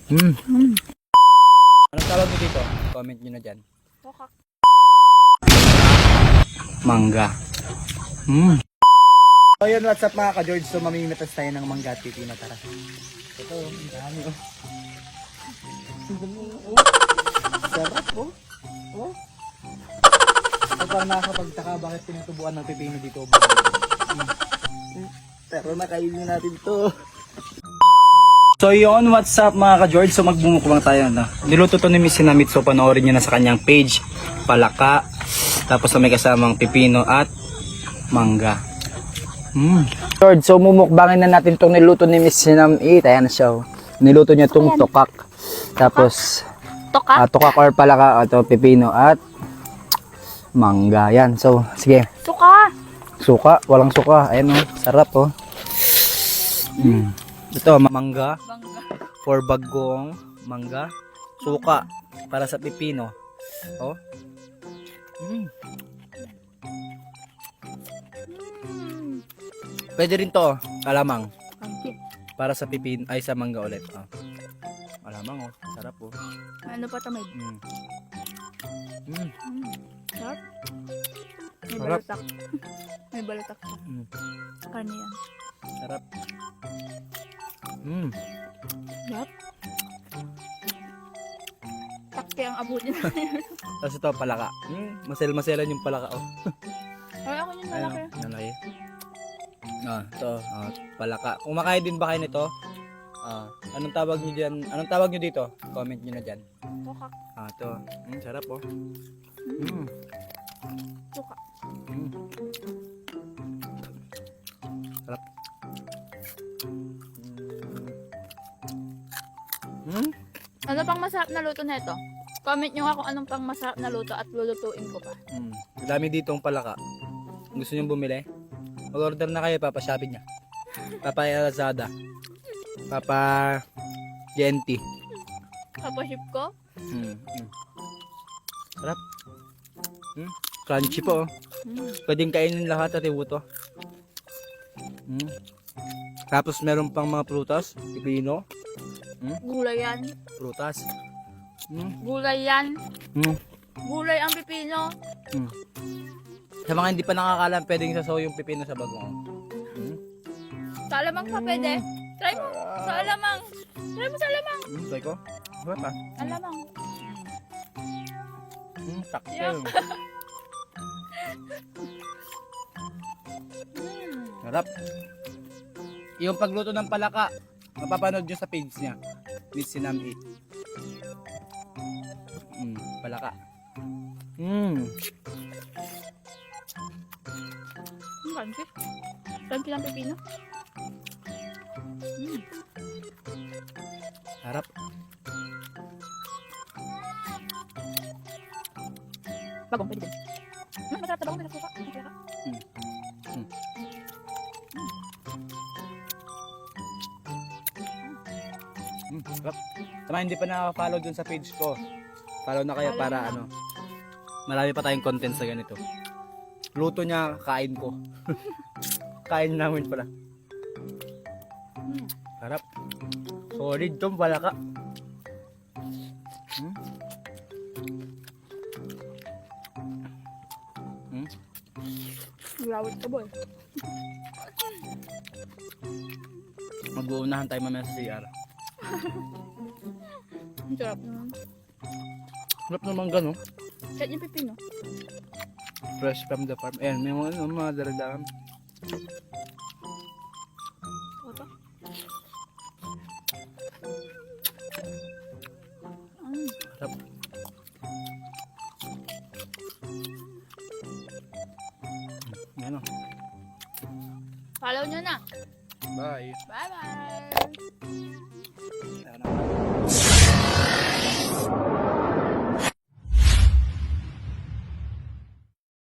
Anong tawag nyo dito? Comment nyo na dyan. Tokak. Mangga. So yun, what's up mga ka-George? So mamimitas tayo ng mangga at pipino. Tara. Ito, ang dami oh. Sarap oh. Oh. So parang nakakapagtaka bakit tinutubuan ng pipino dito. Pero nakainin natin to. So yun, what's up mga ka-George? So magbumukbang tayo na. Niluto to ni Miss Sinamit, so panoorin nyo na sa kanyang page. Palaka. Tapos may kasamang pipino at mangga. George, so mumukbangin na natin itong niluto ni Miss Sinamit. Ayan siya. Niluto niya itong tokak. Tapos Tokak? tokak or palaka at pipino at mangga. Yan. So sige. Suka. Suka, walang suka. Ayan oh, sarap oh. Ito, mangga. Bangga. For bagong mangga. Suka para sa pipino. Oh. Pwede rin to, alamang. Para sa pipino ay sa mangga ulit. Oh. Alamang oh, sarap oh. Ano pa tamay? Sarap. May Sarap. balatak. May balatak pa. Karne yan. Sarap. Sarap. Takti ang abutin. Tapos ito palaka. Masel-maselan yung palaka oh. Ay, ako yung Ayun, malaki. nalaki. Ito, palaka. Kumakain din ba kayo nito? Anong tawag niyo diyan? Anong tawag niyo dito? Comment niyo na diyan. Tokak. Ito. Sarap oh. Suka. Sarap. Ano pang masarap na luto na ito? Comment nyo nga kung anong pang masarap na luto at lulutuin ko pa. Dami dito ang palaka. Gusto niyo bumili? Mag-order na kayo, Papa Shopee niya. Papa Lazada. Papa GNT. Kapaship ko? Sarap. Crunchy po oh. Pwedeng kainin lahat at ibuto. Tapos meron pang mga prutas, pipino, Gulay yan. prutas. Gulay yan. Gulay ang pipino. Sa mga hindi pa nakakalam, pwedeng sasaw yung pipino sa bagong. Sa alamang pa pwede. Try mo. Sa alamang. Try mo sa alamang. Try ko? Sarap ah. Alamang. Sakto. Yuck. Sarap. Yung pagluto ng palaka, mapapanood nyo sa page niya. Miss Sinamit. Palaka. Crunchy. Crunchy ng pipino. Sarap. Bagong pwede din. Masarap na bagong may nasuka. Masarap. Sarap. Tama, hindi pa nakaka-follow dun sa page ko. Follow na kayo para ano. Marami pa tayong content sa ganito. Luto niya, kain ko. Kain namin pala. Sarap. Solid tong palaka. Lawit ka boy. Mag-uunahan tayo mamaya sa CR. Ang sarap naman. Sarap naman gano'n. Kahit yung pipino. Fresh from the farm. Ayan, may mga daradagan. Ito. Sarap. Ano? Follow nyo na. Bye. Bye bye. Ayan.